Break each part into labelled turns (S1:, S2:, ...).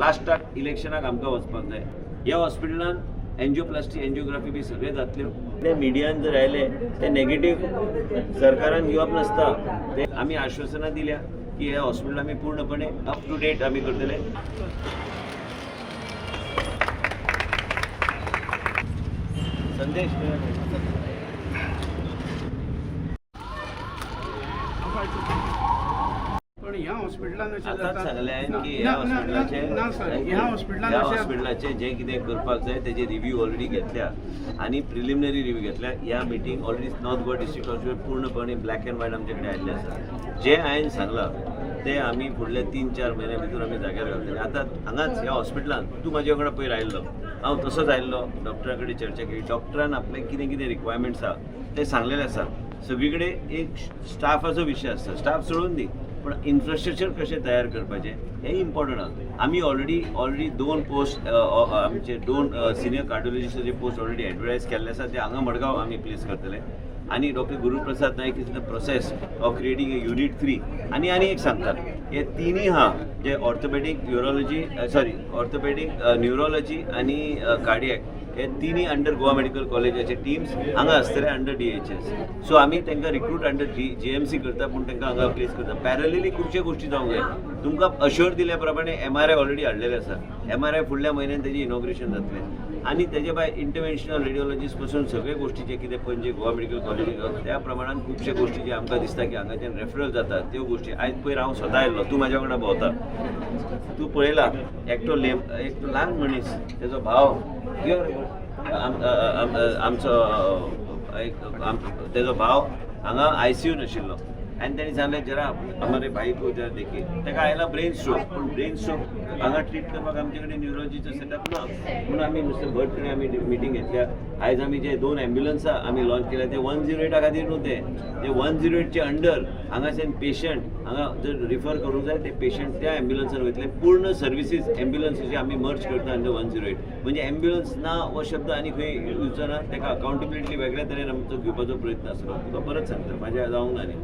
S1: लास्टाक इलेक्शनाक आमकां वचपाक जाय. ह्या हॉस्पिटलान एंजिओप्लास्टी एंजिओग्राफी बी सगळे जातल्यो. ते मिडियान जर आयले ते नेगेटीव सरकारान घेवप नासता. ते आमी आश्वासनां दिल्या की ह्या हॉस्पिटल आमी पूर्णपणे अप टू डेट आमी करतले. संदेश
S2: पण ह्या हॉस्पिटलान
S1: आतांच सांगलें की ह्या हॉस्पिटलाचे जे कितें करपाक जाय तेजे रिव्ह्यू ऑलरेडी घेतल्या आनी प्रिलिमिनरी रिव्ह्यू घेतल्या. ह्या meeting already north Goa district hospital पूर्णपणे ब्लॅक अँड व्हायट आमचे कडेन आयिल्ले आसा. जे हांवें सांगलां ते आमी फुडले 3-4 म्हयन्या भितर आमी जाग्यार घालतले. आतां हांगाच ह्या हॉस्पिटलान तूं म्हाजे वांगडा पयर आयिल्लो, हांव तसोच आयिल्लो, डॉक्टरा कडेन चर्चा केली. डॉक्टरान आपले कितें कितें रिक्वायरमेंट्स आसा ते सांगलेले आसा. सगळी कडेन एक स्टाफाचो विशय आसता, स्टाफ सोडून दी पण इन्फ्रास्ट्रक्चर कशें तयार करपाचें हें इम्पॉर्टंट आसा. आमी ऑलरेडी 2 पोस्ट आमचे 2 सिनियर कार्डिओलॉजिस्टाचे पोस्ट ऑलरेडी एडवर्टायज केल्ले आसा. ते हांगा मडगांव आमी प्लेस करतले. आणि doctor Guruprasad Naik is the process of creating a unit 3. आणि एक सांगतात हे तिनूय हा जे ऑर्थोपेडिक न्यूरोलॉजी आणि कार्डियॅक हे तिनूय अंडर गोवा मेडिकल कॉलेजाचे टीम्स हांगा आसतले अंडर DHS. सो आमी तांकां रिक्रूट अंडर JMC करता पूण तांकां हांगा प्लेस करता. पॅरलली खुबशे गोश्टी जावंक जाय. तुमकां अश्योर दिल्या प्रमाणे MRI ऑलरेडी हाडलेले आसा. MRI फुडल्या म्हयन्यान तेजें इनॉग्रेशन जातलें. आणि तेजे भायर इंटरव्हेन्शनल रेडिओलॉजिस्ट पासून सगळे गोष्टीचे कितें पणजे गोवा मेडिकल कॉलेजीक त्या प्रमाणान खुबशे गोष्टी जे आमकां दिसता की हांगाच्यान रेफरल जातात त्यो गोष्टी. आयज पयर हांव स्वता आयिल्लो, तूं म्हाज्या वांगडा भोंवता, तूं पळयला एकटो ल्हान मनीस तेजो भाव आमचो तेजो भाव हांगा ICU आशिल्लो आनी ताणें सांगलें जरा हमारे भाई को जरा देखीए. ताका आयला ब्रेन स्ट्रोक. पूण ब्रेन स्ट्रोक हांगा ट्रीट करपाक आमचे कडेन न्यूरोलॉजीचो सेटअप ना. म्हणून आमी मिस्टर भट कडेन आमी मिटींग घेतल्या. आयज आमी जे 2 एम्ब्युलन्स आमी लॉन्च केल्या ते 108 खातीर न्हू ते 108चे अंडर हांगाच्यान पेशंट हांगा जर रिफर करूंक जाय ते पेशंट त्या एम्ब्युलन्सान वयतले. पूर्ण सर्विसीस एम्ब्युलन्सीचे आमी मर्ज करता अंडर 108. म्हणजे एम्ब्युलन्स ना हो शब्द आनी खंय यूज जाना. ताका अकाउंटेबिलिटी वेगळ्या तरेन आमचो घेवपाचो प्रयत्न आसलो. तुका परत सांगता म्हाज्या जावंक ना न्ही.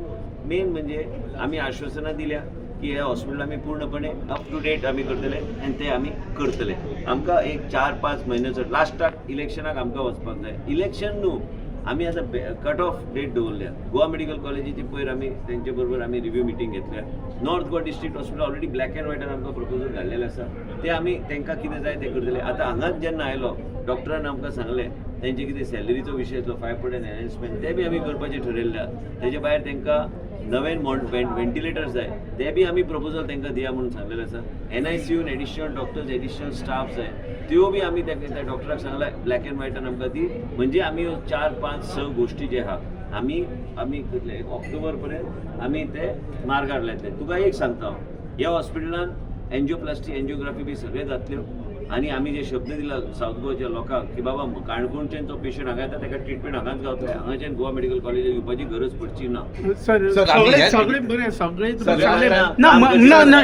S1: मेन म्हणजे आमी आश्वासनां दिल्या की ह्या हॉस्पिटल आमी पूर्णपणे अप टू डेट आमी करतले आनी ते आमी करतले. आमकां एक 4-5 म्हयन्याचो लास्टाक इलेक्शनाक आमकां वचपाक जाय. इलेक्शन न्हू आमी आतां कट ऑफ डेट दवरल्या. गोवा मेडिकल कॉलेजीची पयर आमी तेंचे बरोबर आमी रिव्ह्यू मिटींग घेतल्या. North Goa district hospital already black and व्हायटान आमकां प्रपोजल घाल्लेलें आसा. ते आमी तांकां कितें जाय ते करतले. आतां हांगाच जेन्ना आयलो डॉक्टरान आमकां सांगलें तेंचे कितें सॅलरीचो विशय आसलो 5% एनहान्समेंट ते बी आमी करपाचें ठरयल्लें. तेजे भायर तांकां नवें व्हेंटिलेटर्स जाय ते बी आमी प्रपोजल तांकां दिया म्हणून सांगलेलें आसा. NICUन एडिशनल डॉक्टर्स एडिशनल स्टाफ जाय त्यो बी आमी त्या डॉक्टराक सांगला ब्लॅक अँड व्हायटान आमकां दी. म्हणजे आमी 4-5-6 गोश्टी जे आहा आमी करतले. ऑक्टोबर पर्यंत आमी ते मार्गार लायतले. तुका एक सांगता हांव ह्या हॉस्पिटलान एंजिओप्लास्टी एंजिओग्राफी बी सगळे जातल्यो. आणि आमी जे शब्द दिला साऊथ गोवाच्या लोकांक की बाबा काणकोणच्यान जो पेशंट हांगा येता ताका ट्रिटमेंट हांगाच गावतले. हांगाच्यान गोवा मेडिकल कॉलेजीक येवपाची गरज पडची ना.
S2: सगळे बरे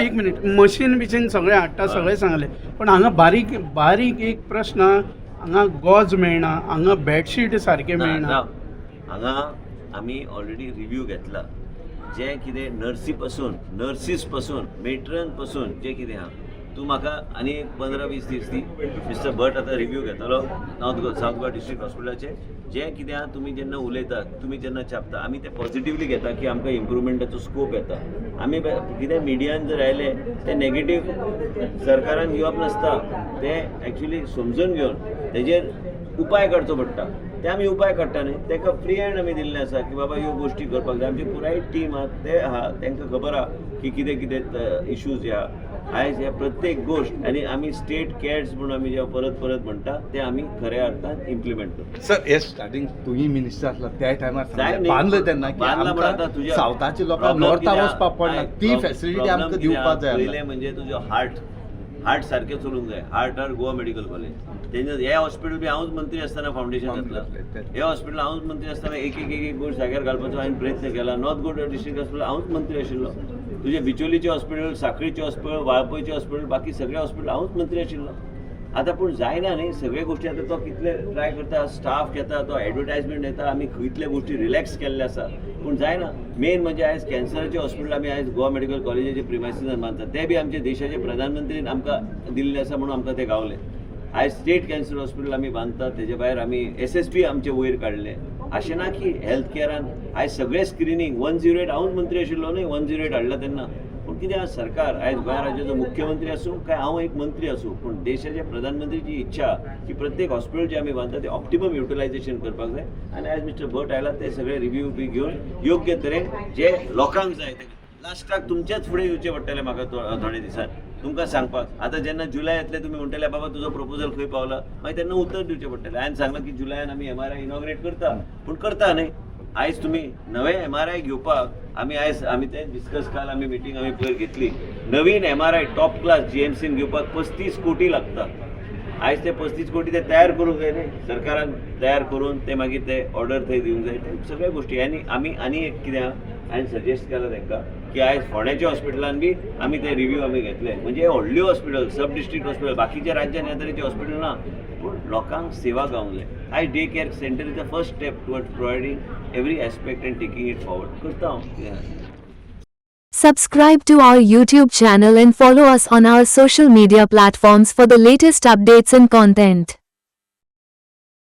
S2: एक मिनिट मशीन बिशीन सगळे हाडटा सगळे सांगले. पण हांगा बारीक एक प्रश्न हांगा गॉज मेळना, हांगा बेडशीट सारखे मेळना.
S1: हांगा आमी ऑलरेडी रिव्ह्यू घेतला. जे कितें नर्सीस पासून मेट्रन पासून जे कितें आहा तूं म्हाका आनी 15-20 दीस दी. मिस्टर भट आतां रिव्ह्यू घेतलो साऊथ गोवा डिस्ट्रिक्ट हॉस्पिटलाचे. जे कितें आहा तुमी जेन्ना उलयतात तुमी जेन्ना छापता आमी ते पॉझिटिव्हली घेता की आमकां इम्प्रुवमेंटाचो स्कोप येता. आमी कितें मिडियान जर आयले ते नेगेटीव सरकारान घेवप नासता. ते एक्चुली समजून घेवन तेजेर उपाय काडचो पडटा. ते आमी उपाय काडटा न्ही. ताका फ्री हँड आमी दिल्लें आसा की बाबा ह्यो गोश्टी करपाक जाय. आमची पुराय टीम आहा ते आहा तांकां खबर आहा की कितें कितें इश्यूज ह्या आयज ह्या प्रत्येक गोश्ट आनी आमी स्टेट कॅड्स म्हणून आमी जे परत म्हणटा ते आमी खऱ्या अर्थान इम्प्लिमेंट करता.
S3: सर हे स्टार्टिंग तुम्ही मिनिस्टर आसला त्या टायमार बांदलं तेन्ना की सावथाच्या लोकांक नॉर्थाक वचपाक पडना ती फॅसिलिटी आमकां दिवपाक जाय.
S1: पयलें म्हणजे तुजो हार्ट सारकें चलूंक जाय. हार्ट गोवा मेडिकल कॉलेज तेन्ना हे हॉस्पिटल बी हांवूच मंत्री आसतना फावंडेशन घातला. हे हॉस्पिटल हांवूच मंत्री आसतना एक गोश्ट जाग्यार घालपाचो हांवें प्रयत्न केला. नॉर्थ गोवा डिस्ट्रिक्ट हॉस्पिटल हांवूच मंत्री आशिल्लो. तुजे बिचोलीचे हॉस्पिटल, साखळीचे हॉस्पिटल, वाळपयचे हॉस्पिटल, बाकी सगळे हॉस्पिटल हांवूच मंत्री आशिल्लो. आता पूण जायना न्ही सगळे गोष्टी आता तो कितले ट्राय करता स्टाफ घेता तो एडवर्टायजमेंट येता आमी कितले गोष्टी रिलॅक्स केल्ले आसा पूण जायना मेन म्हणजे आयज कॅन्सराचे हॉस्पिटल आमी आयज गोवा मेडिकल कॉलेजाचे प्रिमायसिसान बांदतात ते बी आमचे देशाचे प्रधानमंत्रीन आमकां दिल्ले आसा म्हणून आमकां ते गावले आयज स्टेट कॅन्सर हॉस्पिटल आमी बांदतात तेजे भायर आमी SSP आमचे वयर काडले अशें ना की हेल्थ केअरान आयज सगळे स्क्रिनींग 108 हांवूच मंत्री आशिल्लो न्ही 108 हाडला तेन्ना पूण कितें आज सरकार आयज गोंय राज्याचो मुख्यमंत्री आसूं काय हांव एक मंत्री आसूं पूण देशाच्या प्रधानमंत्रीची इच्छा की प्रत्येक हॉस्पिटल जे आमी बांदता ते ऑप्टिमम युटिलायझेशन करपाक जाय आनी आयज मिस्टर भट आयला ते सगळे रिव्यू बी घेवन योग्य तरेन जे लोकांक जाय ते लास्टाक तुमचेच फुडें येवचें पडटलें म्हाका थोडे दिसान तुमकां सांगपाक आतां जेन्ना जुलय येतले तुमी म्हणटले बाबा तुजो प्रपोजल खंय पावला मागीर तेन्ना उतर दिवचें पडटलें हांवें सांगलां की जुलयान आमी MRI इनॉग्रेट करता पूण करता न्ही आयज तुमी नवे MRI घेवपाक आमी ते डिस्कस काल आमी मिटींग आमी पयर घेतली नवीन MRI टॉप क्लास GMCन घेवपाक 35 कोटी लागता आयज ते 35 कोटी ते तयार करूंक जाय न्ही सरकारान तयार करून ते मागीर ते ऑर्डर थंय दिवंक जाय ते सगळ्या गोश्टी आनी एक कितें हांवें सजेस्ट केलां तांकां की आयज फोंड्याच्या हॉस्पिटलान बी आमी ते रिव्यू आमी घेतले म्हणजे व्हडल्यो हॉस्पिटल सब डिस्ट्रिक्ट हॉस्पिटल बाकीच्या राज्यान ह्या तरेचे हॉस्पिटल ना पूण लोकांक सेवा गावंक जाय आयज day care centre is the first step towards providing every aspect and taking it forward करता हांव
S4: Subscribe to our YouTube channel and follow us on our social media platforms for the latest updates and content.